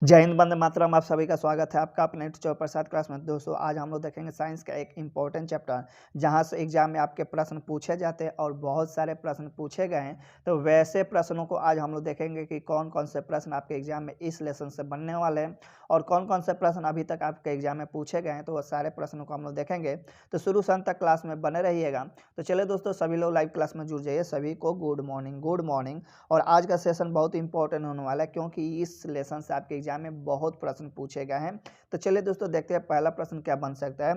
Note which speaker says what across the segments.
Speaker 1: जय हिंद, वंदे मातरम। आप सभी का स्वागत है आपका अपने टीचर प्रसाद क्लास में। दोस्तों, आज हम लोग देखेंगे साइंस का एक इम्पोर्टेंट चैप्टर, जहां से एग्जाम में आपके प्रश्न पूछे जाते हैं और बहुत सारे प्रश्न पूछे गए हैं। तो वैसे प्रश्नों को आज हम लोग देखेंगे कि कौन कौन से प्रश्न आपके एग्जाम में इस लेसन से बनने वाले हैं और कौन कौन से प्रश्न अभी तक आपके एग्जाम में पूछे गए हैं। तो वो सारे प्रश्नों को हम लोग देखेंगे। तो शुरू से अंत तक क्लास में बने रहिएगा। तो चलिए दोस्तों, सभी लोग लाइव क्लास में जुड़ जाइए। सभी को गुड मॉर्निंग, गुड मॉर्निंग। और आज का सेशन बहुत इंपॉर्टेंट होने वाला है, क्योंकि इस लेसन से आपके एग्जाम में बहुत प्रश्न पूछे गए हैं। तो चलिए दोस्तों, देखते हैं पहला प्रश्न क्या बन सकता है।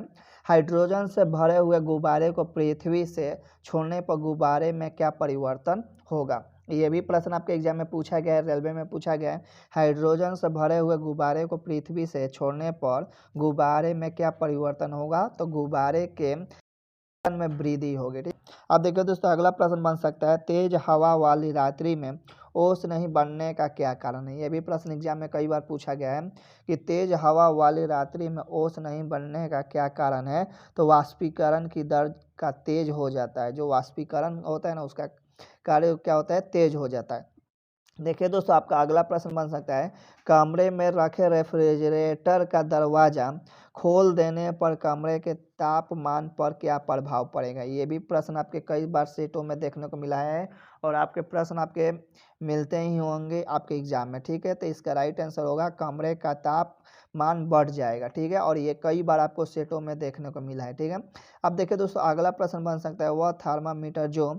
Speaker 1: हाइड्रोजन से भरे हुए गुब्बारे को पृथ्वी से छोड़ने पर गुब्बारे में क्या परिवर्तन होगा। ये भी प्रश्न आपके एग्जाम में पूछा गया है, रेलवे में पूछा गया है। हाइड्रोजन से भरे हुए गुब्बारे को पृथ्वी से छोड़ने पर गुब्बारे में क्या परिवर्तन होगा। तो गुब्बारे के में वृद्धि होगी। ठीक, अब देखिए दोस्तों, अगला प्रश्न बन सकता है, तेज हवा वाली रात्रि में ओस नहीं बनने का क्या कारण है। यह भी प्रश्न एग्जाम में कई बार पूछा गया है कि तेज हवा वाली रात्रि में ओस नहीं बनने का क्या कारण है। तो वाष्पीकरण की दर का तेज हो जाता है। जो वाष्पीकरण होता है ना, उसका कार्य क्या होता है, तेज हो जाता है। देखिए दोस्तों, आपका अगला प्रश्न बन सकता है, कमरे में रखे रेफ्रिजरेटर का दरवाज़ा खोल देने पर कमरे के तापमान पर क्या प्रभाव पड़ेगा। ये भी प्रश्न आपके कई बार सेटों में देखने को मिला है और आपके प्रश्न आपके मिलते ही होंगे आपके एग्जाम में। ठीक है, तो इसका राइट आंसर होगा कमरे का तापमान बढ़ जाएगा। ठीक है, और ये कई बार आपको सेटों में देखने को मिला है। ठीक है, अब देखिए दोस्तों, अगला प्रश्न बन सकता है, वह थर्मामीटर जो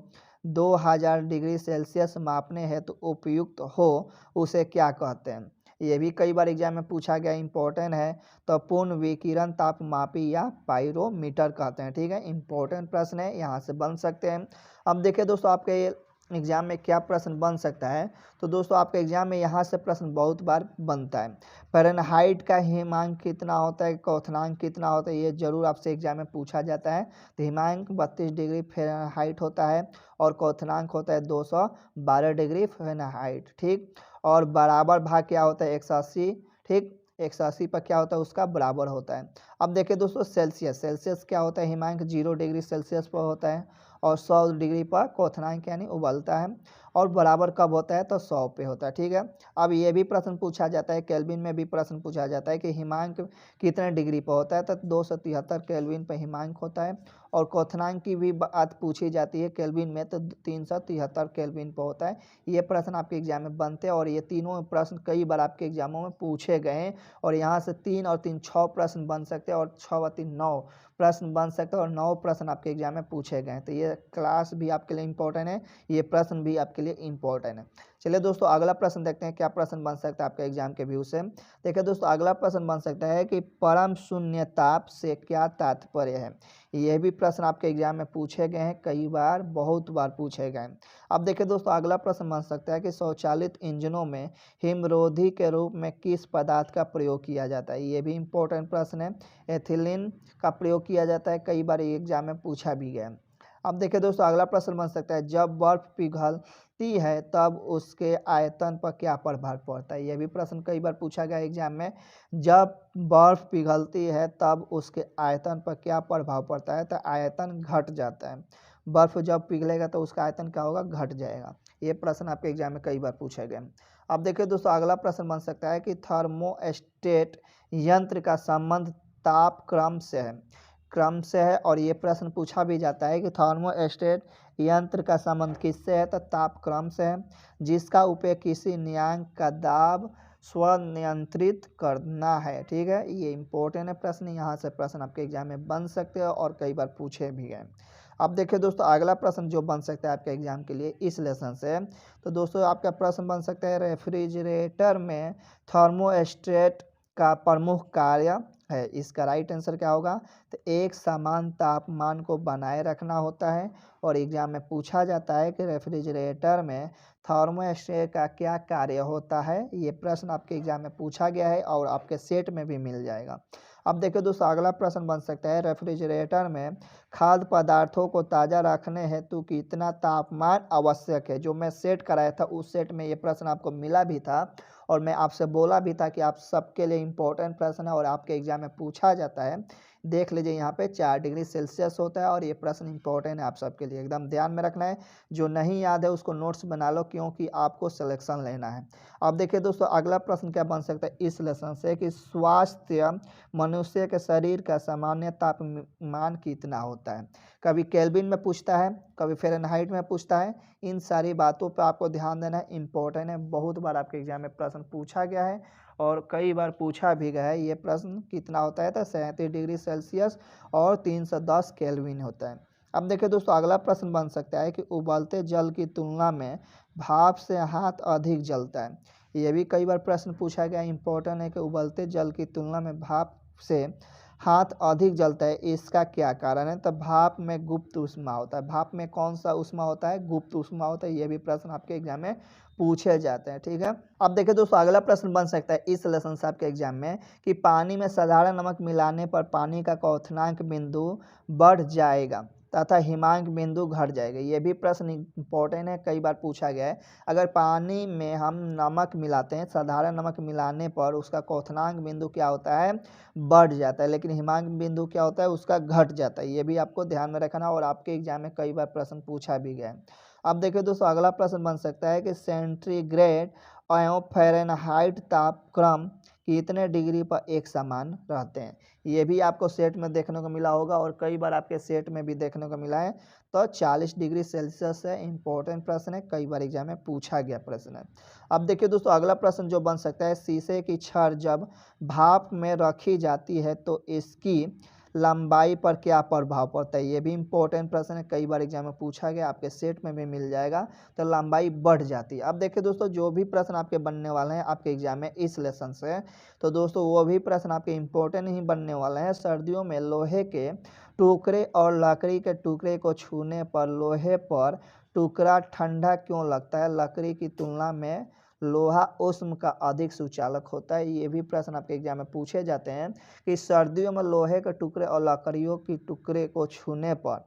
Speaker 1: 2000 डिग्री सेल्सियस मापने हेतु उपयुक्त हो उसे क्या कहते हैं। ये भी कई बार एग्जाम में पूछा गया, इंपॉर्टेंट है। तो पूर्ण विकिरण तापमापी या पाइरोमीटर कहते हैं। ठीक है, इंपॉर्टेंट प्रश्न है, यहाँ से बन सकते हैं। अब देखिए दोस्तों, आपके एग्जाम में क्या प्रश्न बन सकता है। तो दोस्तों, आपके एग्जाम में यहाँ से प्रश्न बहुत बार बनता है। फ़ारेनहाइट का हिमांक कितना होता है, क्वथनांक कितना होता है, ये जरूर आपसे एग्जाम में पूछा जाता है। तो हिमांक 32 डिग्री फ़ारेनहाइट होता है और क्वथनांक होता है 212 डिग्री फ़ारेनहाइट। ठीक, और बराबर भाग क्या होता है, 180। ठीक, 180 पर क्या होता है, उसका बराबर होता है। अब देखिए दोस्तों, सेल्सियस सेल्सियस क्या होता है, हिमांक 0 डिग्री सेल्सियस पर होता है और 100 डिग्री पर क्वथनांक यानी उबलता है। और बराबर कब होता है, तो 100 पे होता है। ठीक है, अब ये भी प्रश्न पूछा जाता है, केल्विन में भी प्रश्न पूछा जाता है कि हिमांक कितने डिग्री पर होता है। तो 273 केल्विन पर हिमांक होता है। और क्वथनांक की भी बात पूछी जाती है केल्विन में, तो 373 केल्विन पर होता है। ये प्रश्न आपके एग्जाम में बनते हैं और ये तीनों प्रश्न कई बार आपके एग्जामों में पूछे गए हैं। और यहाँ से 3 और 3 6 प्रश्न बन सकते हैं और 6 और 3 9 प्रश्न बन सकते हैं और 9 प्रश्न आपके एग्जाम में पूछे गए हैं। तो ये क्लास भी आपके लिए इंपॉर्टेंट है, ये प्रश्न भी आपके लिए इंपॉर्टेंट है। चलिए दोस्तों, अगला प्रश्न देखते हैं क्या प्रश्न बन सकता है आपके एग्जाम के व्यू से। देखिए दोस्तों, अगला प्रश्न बन सकता है कि परम शून्य ताप से क्या तात्पर्य है। यह भी प्रश्न आपके एग्जाम में पूछे गए हैं, कई बार, बहुत बार पूछे गए हैं। अब देखिए दोस्तों, अगला प्रश्न बन सकता है कि स्वचालित इंजनों में हिमरोधी के रूप में किस पदार्थ का प्रयोग किया जाता है। ये भी इंपॉर्टेंट प्रश्न है। एथिलीन का प्रयोग किया जाता है, कई बार ये एग्जाम में पूछा भी गया है। अब देखिए दोस्तों, अगला प्रश्न बन सकता है, जब बर्फ पिघलती है तब उसके आयतन पर क्या प्रभाव पड़ता है। यह भी प्रश्न कई बार पूछा गया एग्जाम में। जब बर्फ पिघलती है तब उसके आयतन पर क्या प्रभाव पड़ता है। तो आयतन घट जाता है। बर्फ जब पिघलेगा तो उसका आयतन क्या होगा, घट जाएगा। ये प्रश्न आपके एग्जाम में कई बार पूछे गए। अब देखिए दोस्तों, अगला प्रश्न बन सकता है कि थर्मोस्टेट यंत्र का संबंध ताप क्रम से है। और ये प्रश्न पूछा भी जाता है कि थर्मोस्टेट यंत्र का संबंध किससे है। तो तापक्रम से है, जिसका उपयोग किसी नियंत्रक का दाब स्वनियंत्रित करना है। ठीक है, ये इंपॉर्टेंट है प्रश्न, यहाँ से प्रश्न आपके एग्जाम में बन सकते हैं और कई बार पूछे भी गए। अब देखिए दोस्तों, अगला प्रश्न जो बन सकता है आपके एग्जाम के लिए इस लेसन से, तो दोस्तों आपका प्रश्न बन सकता है, रेफ्रिजरेटर में थर्मोस्टेट का प्रमुख कार्य है। इसका राइट आंसर क्या होगा। तो एक समान तापमान को बनाए रखना होता है। और एग्जाम में पूछा जाता है कि रेफ्रिजरेटर में थर्मोस्टेट का क्या कार्य होता है। ये प्रश्न आपके एग्जाम में पूछा गया है और आपके सेट में भी मिल जाएगा। अब देखिए दोस्तों, अगला प्रश्न बन सकता है, रेफ्रिजरेटर में खाद्य पदार्थों को ताज़ा रखने हेतु कितना तापमान आवश्यक है। जो मैं सेट कराया था उस सेट में ये प्रश्न आपको मिला भी था और मैं आपसे बोला भी था कि आप सबके लिए इम्पोर्टेंट प्रश्न है और आपके एग्जाम में पूछा जाता है। देख लीजिए यहाँ पे 4 डिग्री सेल्सियस होता है और ये प्रश्न इंपॉर्टेंट है आप सबके लिए, एकदम ध्यान में रखना है। जो नहीं याद है उसको नोट्स बना लो, क्योंकि आपको सिलेक्शन लेना है। अब देखिए दोस्तों, अगला प्रश्न क्या बन सकता है इस लेसन से कि स्वास्थ्य मनुष्य के शरीर का सामान्य तापमान कितना होता है। कभी केल्विन में पूछता है, कभी फ़ारेनहाइट में पूछता है। इन सारी बातों पर आपको ध्यान देना है, इंपॉर्टेंट है। बहुत बार आपके एग्जाम में प्रश्न पूछा गया है और कई बार पूछा भी गया है। ये प्रश्न कितना होता है तो 37 डिग्री सेल्सियस और 310 केल्विन होता है। अब देखिए दोस्तों, अगला प्रश्न बन सकता है कि उबलते जल की तुलना में भाप से हाथ अधिक जलता है। ये भी कई बार प्रश्न पूछा गया, इंपॉर्टेंट है कि उबलते जल की तुलना में भाप से हाथ अधिक जलता है, इसका क्या कारण है। तो भाप में गुप्त ऊष्मा होता है। भाप में कौन सा ऊष्मा होता है, गुप्त ऊष्मा होता है। ये भी प्रश्न आपके एग्जाम में पूछे जाते हैं, ठीक है। अब देखिए दोस्तों, अगला प्रश्न बन सकता है इस लेसन से आपके एग्जाम में कि पानी में साधारण नमक मिलाने पर पानी का क्वथनांक बिंदु बढ़ जाएगा तथा हिमांक बिंदु घट जाएगा। ये भी प्रश्न इंपॉर्टेंट है, कई बार पूछा गया है। अगर पानी में हम नमक मिलाते हैं, साधारण नमक मिलाने पर उसका क्वथनांक बिंदु क्या होता है, बढ़ जाता है, लेकिन हिमांक बिंदु क्या होता है, उसका घट जाता है। ये भी आपको ध्यान में रखना और आपके एग्जाम में कई बार प्रश्न पूछा भी गया है। अब देखिए दोस्तों, अगला प्रश्न बन सकता है कि सेंटीग्रेड एवं फ़ारेनहाइट तापक्रम कितने डिग्री पर एक समान रहते हैं। ये भी आपको सेट में देखने को मिला होगा और कई बार आपके सेट में भी देखने को मिला है। तो 40 डिग्री सेल्सियस है, इंपॉर्टेंट प्रश्न है, कई बार एग्जाम में पूछा गया प्रश्न है। अब देखिए दोस्तों, अगला प्रश्न जो बन सकता है, शीशे की छड़ जब भाप में रखी जाती है तो इसकी लंबाई पर क्या प्रभाव पड़ता है। ये भी इंपॉर्टेंट प्रश्न है, कई बार एग्जाम में पूछा गया, आपके सेट में भी मिल जाएगा। तो लंबाई बढ़ जाती है। अब देखिए दोस्तों, जो भी प्रश्न आपके बनने वाले हैं आपके एग्जाम में इस लेसन से, तो दोस्तों वो भी प्रश्न आपके इंपॉर्टेंट ही बनने वाले हैं। सर्दियों में लोहे के टुकड़े और लकड़ी के टुकड़े को छूने पर लोहे पर टुकड़ा ठंडा क्यों लगता है। लकड़ी की तुलना में लोहा ऊष्म का अधिक सुचालक होता है। ये भी प्रश्न आपके एग्जाम में पूछे जाते हैं कि सर्दियों में लोहे के टुकड़े और लकड़ियों के टुकड़े को छूने पर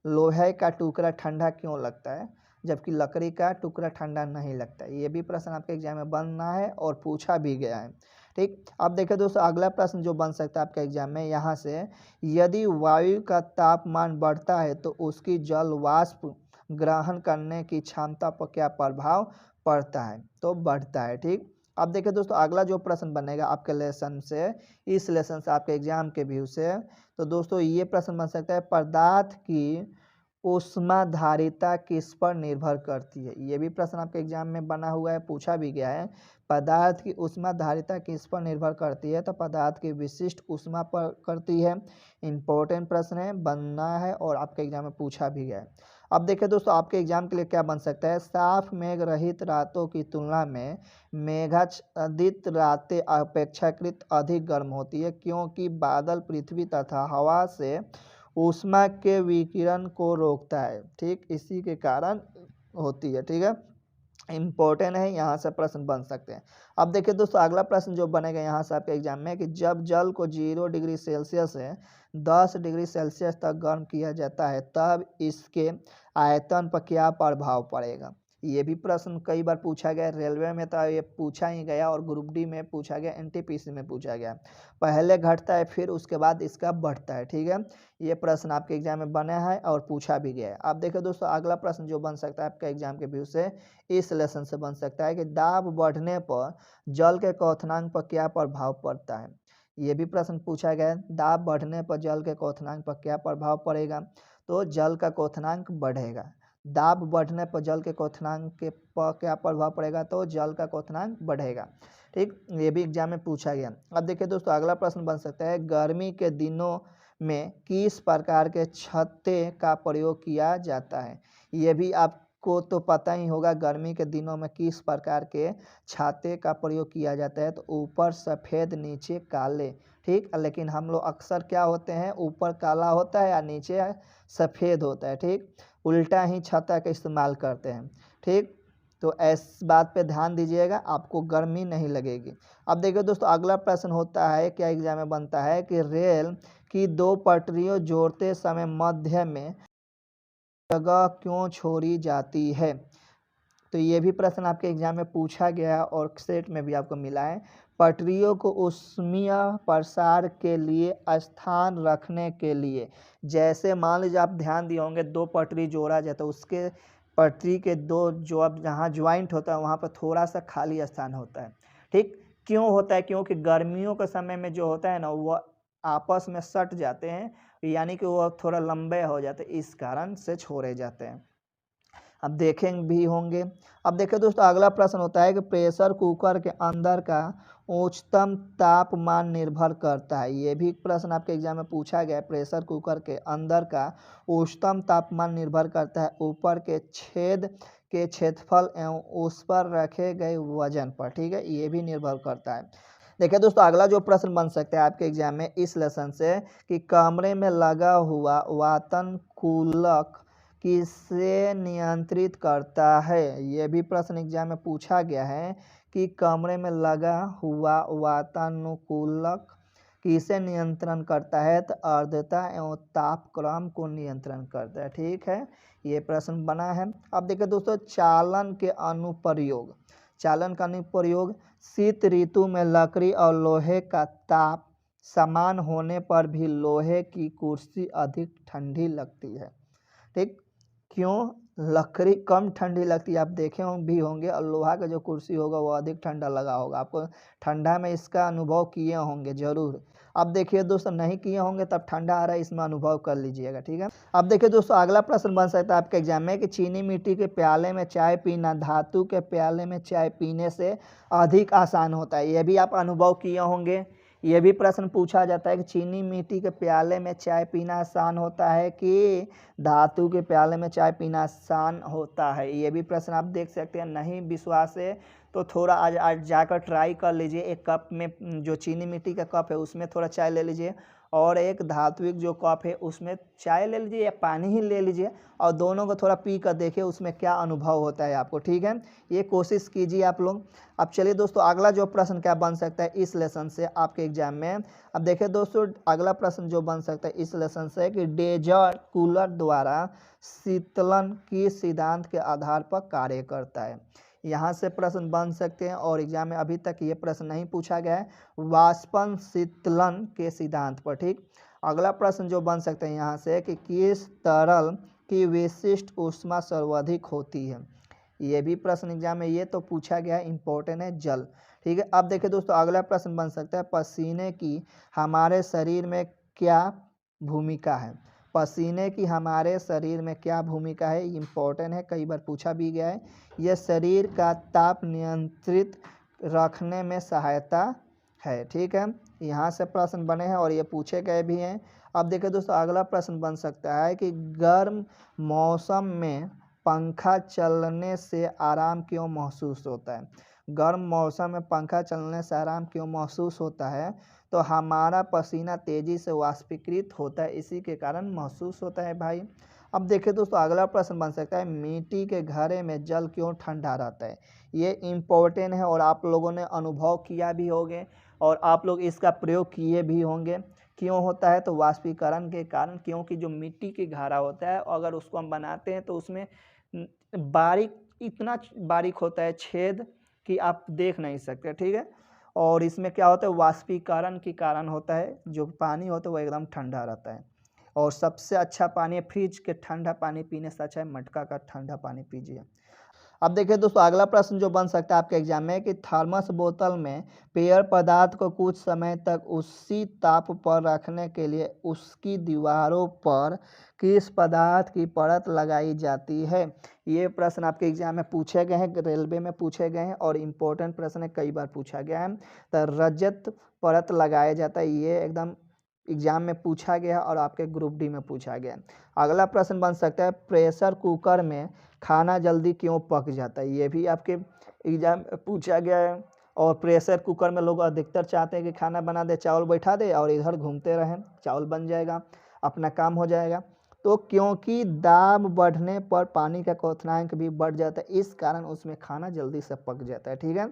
Speaker 1: लोहे का टुकड़ा ठंडा क्यों लगता है, जबकि लकड़ी का टुकड़ा ठंडा नहीं लगता है। ये भी प्रश्न आपके एग्जाम में बनना है और पूछा भी गया है, ठीक। अब देखिए दोस्तों, अगला प्रश्न जो बन सकता है आपके एग्जाम में यहाँ से, यदि वायु का तापमान बढ़ता है तो उसकी जल वाष्प ग्रहण करने की क्षमता पर क्या प्रभाव पड़ता है, तो बढ़ता है, ठीक। अब देखिए दोस्तों, अगला जो प्रश्न बनेगा आपके लेसन से, इस लेसन से आपके एग्जाम के व्यू से, तो दोस्तों ये प्रश्न बन सकता है, पदार्थ की ऊष्माधारिता किस पर निर्भर करती है। ये भी प्रश्न आपके एग्जाम में बना हुआ है, पूछा भी गया है। पदार्थ की ऊष्माधारिता किस पर निर्भर करती है, तो पदार्थ की विशिष्ट ऊष्मा पर करती है। इंपॉर्टेंट प्रश्न है, बनना है और आपके एग्जाम में पूछा भी गया है। अब देखिए दोस्तों, आपके एग्जाम के लिए क्या बन सकता है, साफ मेघ रहित रातों की तुलना में मेघाच्छादित रातें अपेक्षाकृत अधिक गर्म होती है, क्योंकि बादल पृथ्वी तथा हवा से ऊष्मा के विकिरण को रोकता है, ठीक। इसी के कारण होती है, ठीक है। इम्पोर्टेंट है, यहाँ से प्रश्न बन सकते हैं। अब देखिए दोस्तों, अगला प्रश्न जो बनेगा यहाँ से आपके एग्जाम में कि जब जल को 0 डिग्री सेल्सियस से 10 डिग्री सेल्सियस तक गर्म किया जाता है तब इसके आयतन पर क्या प्रभाव पड़ेगा। ये भी प्रश्न कई बार पूछा गया, रेलवे में तो ये पूछा ही गया और ग्रुप डी में पूछा गया, एनटीपीसी में पूछा गया। पहले घटता है फिर उसके बाद इसका बढ़ता है, ठीक है। ये प्रश्न आपके एग्जाम में बना है और पूछा भी गया है। अब देखिए दोस्तों, अगला प्रश्न जो बन सकता है आपके एग्जाम के व्यू से, इस लेसन से बन सकता है कि दाब बढ़ने पर जल के क्वथनांक पर क्या प्रभाव पड़ता है। ये भी प्रश्न पूछा गया है, दाब बढ़ने पर जल के क्वथनांक पर क्या प्रभाव पड़ेगा, तो जल का क्वथनांक बढ़ेगा। दाब बढ़ने पर जल के क्वथनांक के पर क्या प्रभाव पड़ेगा, तो जल का क्वथनांक बढ़ेगा, ठीक। ये भी एग्जाम में पूछा गया। अब देखिए दोस्तों, अगला प्रश्न बन सकता है, गर्मी के दिनों में किस प्रकार के छत्ते का प्रयोग किया जाता है। ये भी आपको तो पता ही होगा, गर्मी के दिनों में किस प्रकार के छाते का प्रयोग किया जाता है, तो ऊपर सफ़ेद नीचे काले, ठीक। लेकिन हम लोग अक्सर क्या होते हैं, ऊपर काला होता है या नीचे सफ़ेद होता है, ठीक। उल्टा ही छाता का इस्तेमाल करते हैं, ठीक। तो इस बात पे ध्यान दीजिएगा, आपको गर्मी नहीं लगेगी। अब देखिए दोस्तों, अगला प्रश्न होता है, क्या एग्जाम में बनता है कि रेल की 2 पटरियों जोड़ते समय मध्य में जगह क्यों छोड़ी जाती है। तो ये भी प्रश्न आपके एग्जाम में पूछा गया और सेट में भी आपको मिला है। पटरियों को ऊष्मीय प्रसार के लिए स्थान रखने के लिए, जैसे मान लीजिए आप ध्यान दिए होंगे, दो पटरी जोड़ा जाता है, उसके पटरी के दो जो अब जहाँ ज्वाइंट होता है वहाँ पर थोड़ा सा खाली स्थान होता है। ठीक क्यों होता है? क्योंकि गर्मियों के समय में जो होता है ना वो आपस में सट जाते हैं, यानी कि वो थोड़ा लंबे हो जाते हैं, इस कारण से छोड़े जाते हैं। अब देखेंगे भी होंगे। अब देखिए दोस्तों, अगला प्रश्न होता है कि प्रेशर कुकर के अंदर का उच्चतम तापमान निर्भर करता है। ये भी प्रश्न आपके एग्जाम में पूछा गया है। प्रेशर कुकर के अंदर का उच्चतम तापमान निर्भर करता है ऊपर के छेद के क्षेत्रफल एवं उस पर रखे गए वजन पर। ठीक है, ये भी निर्भर करता है। देखिए दोस्तों, अगला जो प्रश्न बन सकता है आपके एग्जाम में इस लेसन से कि कमरे में लगा हुआ वातानुकूलक किसे नियंत्रित करता है। ये भी प्रश्न एग्जाम में पूछा गया है कि कमरे में लगा हुआ वातानुकूलक किसे नियंत्रण करता है, तो आर्द्रता एवं तापक्रम को नियंत्रण करता है। ठीक है, ये प्रश्न बना है। अब देखिए दोस्तों, चालन के अनुप्रयोग। चालन का अनुप्रयोग, शीत ऋतु में लकड़ी और लोहे का ताप समान होने पर भी लोहे की कुर्सी अधिक ठंडी लगती है। ठीक, क्यों लकड़ी कम ठंडी लगती है? आप देखे भी होंगे, और लोहा का जो कुर्सी होगा वो अधिक ठंडा लगा होगा। आपको ठंडा में इसका अनुभव किए होंगे जरूर। अब देखिए दोस्तों, नहीं किए होंगे तब ठंडा आ रहा है, इसमें अनुभव कर लीजिएगा। ठीक है, अब देखिए दोस्तों, अगला प्रश्न बन सकता है आपके एग्जाम में कि चीनी मिट्टी के प्याले में चाय पीना धातु के प्याले में चाय पीने से अधिक आसान होता है। यह भी आप अनुभव किए होंगे। यह भी प्रश्न पूछा जाता है कि चीनी मिट्टी के प्याले में चाय पीना आसान होता है कि धातु के प्याले में चाय पीना आसान होता है। ये भी प्रश्न आप देख सकते हैं। नहीं विश्वास है तो थोड़ा आज जाकर ट्राई कर लीजिए। एक कप में जो चीनी मिट्टी का कप है उसमें थोड़ा चाय ले लीजिए, और एक धात्विक जो कप है उसमें चाय ले लीजिए या पानी ही ले लीजिए, और दोनों को थोड़ा पी कर देखिए उसमें क्या अनुभव होता है आपको। ठीक है, ये कोशिश कीजिए आप लोग। अब चलिए दोस्तों, अगला जो प्रश्न क्या बन सकता है इस लेसन से आपके एग्जाम में। अब देखिए दोस्तों, अगला प्रश्न जो बन सकता है इस लेसन से कि डेजर्ट कूलर द्वारा शीतलन किस सिद्धांत के आधार पर कार्य करता है। यहाँ से प्रश्न बन सकते हैं, और एग्जाम में अभी तक ये प्रश्न नहीं पूछा गया है, वाष्पन शीतलन के सिद्धांत पर। ठीक, अगला प्रश्न जो बन सकते हैं यहाँ से कि किस तरल की विशिष्ट ऊष्मा सर्वाधिक होती है। ये भी प्रश्न एग्जाम में ये तो पूछा गया है, इंपॉर्टेंट है, जल। ठीक है, अब देखिए दोस्तों, अगला प्रश्न बन सकता है पसीने की हमारे शरीर में क्या भूमिका है। पसीने की हमारे शरीर में क्या भूमिका है, इंपॉर्टेंट है, कई बार पूछा भी गया है। यह शरीर का ताप नियंत्रित रखने में सहायता है। ठीक है, यहाँ से प्रश्न बने हैं और ये पूछे गए भी हैं। अब देखिए दोस्तों, अगला प्रश्न बन सकता है कि गर्म मौसम में पंखा चलने से आराम क्यों महसूस होता है। गर्म मौसम में पंखा चलने से आराम क्यों महसूस होता है, तो हमारा पसीना तेजी से वाष्पीकृत होता है, इसी के कारण महसूस होता है भाई। अब देखिए दोस्तों, अगला प्रश्न बन सकता है मिट्टी के घड़े में जल क्यों ठंडा रहता है। ये इम्पोर्टेंट है और आप लोगों ने अनुभव किया भी होंगे और आप लोग इसका प्रयोग किए भी होंगे। क्यों होता है, तो वाष्पीकरण के कारण। क्योंकि जो मिट्टी की घड़ा होता है अगर उसको हम बनाते हैं तो उसमें बारीक, इतना बारीक होता है छेद कि आप देख नहीं सकते। ठीक है, और इसमें क्या होता है, वाष्पीकरण के कारण होता है। जो पानी होता है वो एकदम ठंडा रहता है, और सबसे अच्छा पानी है फ्रिज के ठंडा पानी पीने से अच्छा है मटका का ठंडा पानी पीजिए। अब देखिए दोस्तों, अगला प्रश्न जो बन सकता है आपके एग्जाम में कि थर्मस बोतल में पेय पदार्थ को कुछ समय तक उसी ताप पर रखने के लिए उसकी दीवारों पर किस पदार्थ की परत लगाई जाती है। ये प्रश्न आपके एग्जाम में पूछे गए हैं, रेलवे में पूछे गए हैं, और इम्पोर्टेंट प्रश्न है, कई बार पूछा गया है। तो रजत परत लगाया जाता है, ये एकदम एग्जाम में पूछा गया और आपके ग्रुप डी में पूछा गया। अगला प्रश्न बन सकता है प्रेशर कुकर में खाना जल्दी क्यों पक जाता है। ये भी आपके एग्जाम में पूछा गया है, और प्रेशर कुकर में लोग अधिकतर चाहते हैं कि खाना बना दे, चावल बैठा दे और इधर घूमते रहें, चावल बन जाएगा, अपना काम हो जाएगा। तो क्योंकि दाब बढ़ने पर पानी का क्वथनांक भी बढ़ जाता है, इस कारण उसमें खाना जल्दी से पक जाता है। ठीक है,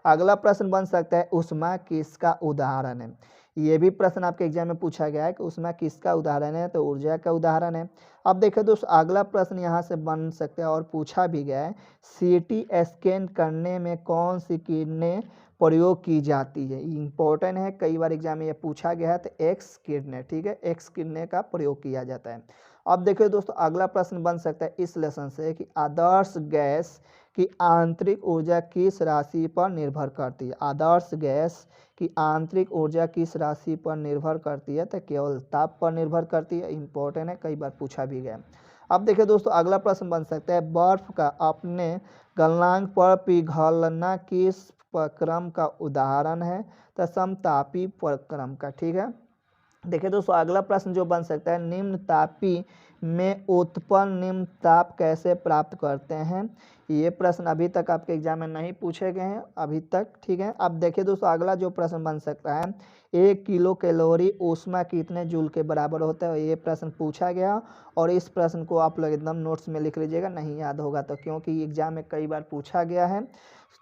Speaker 1: अगला प्रश्न बन सकता है ऊष्मा किसका उदाहरण है। ये भी प्रश्न आपके एग्जाम में पूछा गया है कि ऊष्मा किसका उदाहरण है, तो ऊर्जा का उदाहरण है। अब देखिए दोस्तों अगला प्रश्न यहाँ से बन सकता है और पूछा भी गया है, सीटी स्कैन करने में कौन सी किरणें प्रयोग की जाती है। इंपॉर्टेंट है, कई बार एग्जाम में ये पूछा गया है, तो एक्स किरणें, ठीक है, एक्स किरणें का प्रयोग किया जाता है। अब देखिए दोस्तों अगला प्रश्न बन सकता है इस लेसन से कि आदर्श गैस की आंतरिक ऊर्जा किस राशि पर निर्भर करती है। आदर्श गैस की आंतरिक ऊर्जा किस राशि पर निर्भर करती है, तो केवल ताप पर निर्भर करती है। इंपॉर्टेंट है, कई बार पूछा भी गया। अब देखिए दोस्तों अगला प्रश्न बन सकता है, बर्फ का अपने गलनांक पर पिघलना किस प्रक्रम का उदाहरण है, तो समतापी प्रक्रम का, ठीक है। देखिए दोस्तों अगला प्रश्न जो बन सकता है, निम्न तापी में उत्पन्न निम्न ताप कैसे प्राप्त करते हैं। ये प्रश्न अभी तक आपके एग्जाम में नहीं पूछे गए हैं अभी तक, ठीक है। अब देखिए दोस्तों अगला जो प्रश्न बन सकता है, 1 किलो कैलोरी ऊष्मा कितने जूल के बराबर होता है। ये प्रश्न पूछा गया और इस प्रश्न को आप लोग एकदम नोट्स में लिख लीजिएगा, नहीं याद होगा तो, क्योंकि एग्जाम में कई बार पूछा गया है।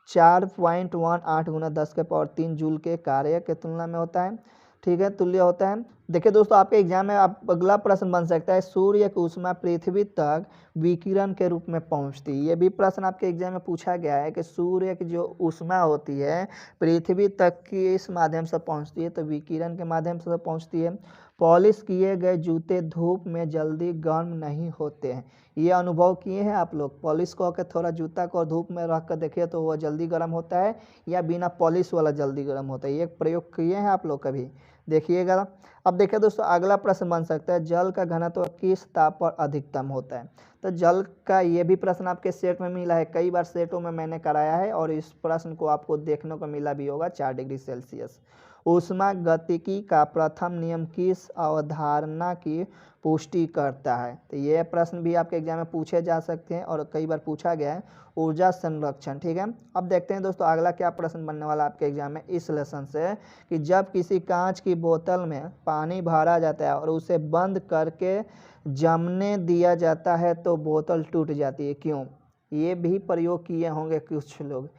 Speaker 1: 4.18 गुना 10 के पावर 3 जूल के कार्य के तुलना में होता है, ठीक है, तुल्य होता है। देखिए दोस्तों आपके एग्जाम में आप अगला प्रश्न बन सकता है, सूर्य की ऊष्मा पृथ्वी तक विकिरण के रूप में पहुंचती है। ये भी प्रश्न आपके एग्जाम में पूछा गया है कि सूर्य की जो ऊष्मा होती है पृथ्वी तक किस माध्यम से पहुंचती है, तो विकिरण के माध्यम से पहुंचती है। पॉलिश किए गए जूते धूप में जल्दी गर्म नहीं होते हैं। ये अनुभव किए हैं आप लोग, पॉलिश को के थोड़ा जूता को धूप में रख कर देखिए तो वह जल्दी गर्म होता है, या बिना पॉलिश वाला जल्दी गर्म होता है। ये प्रयोग किए हैं आप लोग कभी, देखिएगा। अब देखिए दोस्तों अगला प्रश्न बन सकता है, जल का घनत्व किस ताप पर अधिकतम होता है। तो जल का ये भी प्रश्न आपके सेट में मिला है, कई बार सेटों में मैंने कराया है और इस प्रश्न को आपको देखने को मिला भी होगा, 4 डिग्री सेल्सियस। ऊष्मा गतिकी का प्रथम नियम किस अवधारणा की पुष्टि करता है। तो ये प्रश्न भी आपके एग्जाम में पूछे जा सकते हैं और कई बार पूछा गया है, ऊर्जा संरक्षण, ठीक है। अब देखते हैं दोस्तों अगला क्या प्रश्न बनने वाला आपके एग्जाम में इस लेसन से, कि जब किसी कांच की बोतल में पानी भरा जाता है और उसे बंद करके जमने दिया जाता है तो बोतल टूट जाती है, क्यों। ये भी प्रयोग किए होंगे कुछ लोग,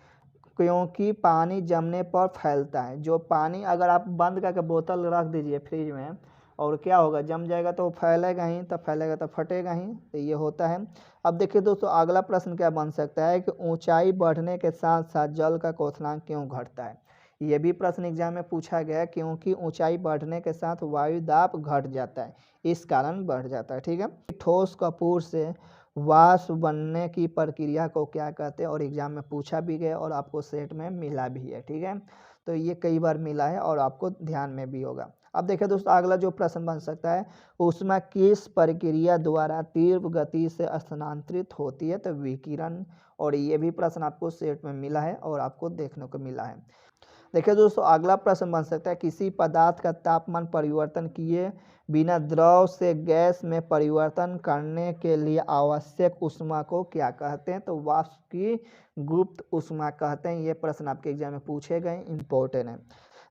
Speaker 1: क्योंकि पानी जमने पर फैलता है। जो पानी अगर आप बंद करके बोतल रख दीजिए फ्रिज में, और क्या होगा, जम जाएगा तो फैलेगा ही, तब फैलेगा तो फटेगा ही, तो ये होता है। अब देखिए दोस्तों अगला प्रश्न क्या बन सकता है, कि ऊंचाई बढ़ने के साथ साथ जल का क्वथनांक क्यों घटता है। ये भी प्रश्न एग्जाम में पूछा गया, क्योंकि ऊंचाई बढ़ने के साथ वायु दाब घट जाता है, इस कारण बढ़ जाता है, ठीक है। ठोस कपूर से वाष्प बनने की प्रक्रिया को क्या कहते हैं, और एग्जाम में पूछा भी गया और आपको सेट में मिला भी है, ठीक है। तो ये कई बार मिला है और आपको ध्यान में भी होगा। अब देखिए दोस्तों अगला जो प्रश्न बन सकता है, ऊष्मा किस प्रक्रिया द्वारा तीव्र गति से स्थानांतरित होती है, तो विकिरण। और ये भी प्रश्न आपको सेट में मिला है और आपको देखने को मिला है। देखिए दोस्तों अगला प्रश्न बन सकता है, किसी पदार्थ का तापमान परिवर्तन किए बिना द्रव से गैस में परिवर्तन करने के लिए आवश्यक ऊष्मा को क्या कहते हैं, तो वाष्प की गुप्त ऊष्मा कहते हैं। ये प्रश्न आपके एग्जाम में पूछे गए, इंपॉर्टेंट है।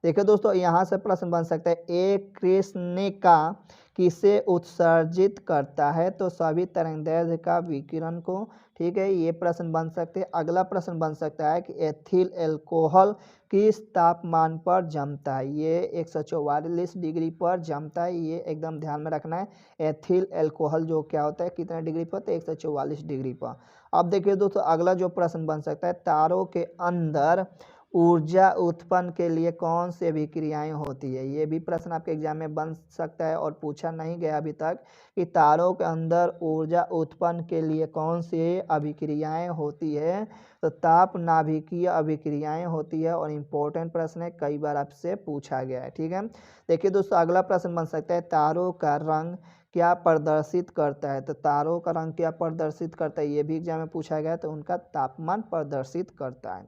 Speaker 1: देखिए दोस्तों यहाँ से प्रश्न बन सकता है, एक कृष्णिका किसे उत्सर्जित करता है, तो सभी तरंगदैर्घ्य का विकिरण को, ठीक है। ये प्रश्न बन सकते हैं। अगला प्रश्न बन सकता है कि एथिल एल्कोहल किस तापमान पर जमता है। ये 144 डिग्री पर जमता है, ये एकदम ध्यान में रखना है। एथिल एल्कोहल जो क्या होता है, कितने डिग्री पर, तो 144 डिग्री पर। अब देखिए दोस्तों अगला जो प्रश्न बन सकता है, तारों के अंदर ऊर्जा उत्पन्न के लिए कौन सी अभिक्रियाएं होती है। ये भी प्रश्न आपके एग्जाम में बन सकता है और पूछा नहीं गया अभी तक, कि तारों के अंदर ऊर्जा उत्पन्न के लिए कौन सी अभिक्रियाएं होती है, तो ताप नाभिकीय अभिक्रियाएं होती है। और इम्पोर्टेंट प्रश्न है, कई बार आपसे पूछा गया है, ठीक है। देखिए दोस्तों अगला प्रश्न बन सकता है, तारों का रंग क्या प्रदर्शित करता है, तो तारों का रंग क्या प्रदर्शित करता है, ये भी एग्जाम में पूछा गया है, तो उनका तापमान प्रदर्शित करता है।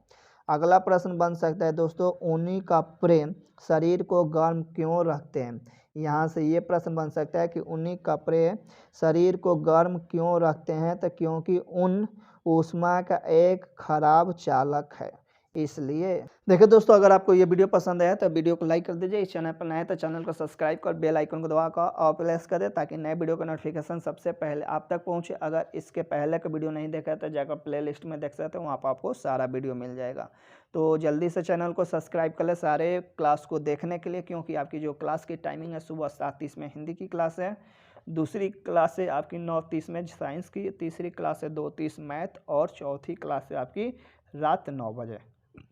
Speaker 1: अगला प्रश्न बन सकता है दोस्तों, ऊनी कपड़े शरीर को गर्म क्यों रखते हैं। यहाँ से ये प्रश्न बन सकता है कि ऊनी कपड़े शरीर को गर्म क्यों रखते हैं, तो क्योंकि ऊन ऊष्मा का एक खराब चालक है। इसलिए देखिए दोस्तों, अगर आपको ये वीडियो पसंद आया तो वीडियो को लाइक कर दीजिए। इस चैनल पर नए हैं तो चैनल को सब्सक्राइब कर बेल आइकन को दबाकर ऑल प्रेस कर दे, ताकि नए वीडियो का नोटिफिकेशन सबसे पहले आप तक पहुंचे। अगर इसके पहले का वीडियो नहीं देखा तो जाकर प्लेलिस्ट में देख सकते हैं, वहाँ पर आपको सारा वीडियो मिल जाएगा। तो जल्दी से चैनल को सब्सक्राइब कर ले सारे क्लास को देखने के लिए, क्योंकि आपकी जो क्लास की टाइमिंग है सुबह 7:30 में हिंदी की क्लास है, दूसरी क्लास है आपकी 9:30 में साइंस की, तीसरी क्लास है 2:30 मैथ, और चौथी क्लास है आपकी रात 9 बजे।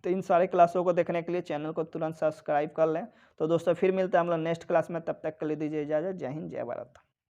Speaker 1: तो इन सारे क्लासों को देखने के लिए चैनल को तुरंत सब्सक्राइब कर लें। तो दोस्तों फिर मिलते हैं हम लोग नेक्स्ट क्लास में, तब तक के लिए दीजिए इजाज़त। जय हिंद, जय भारत।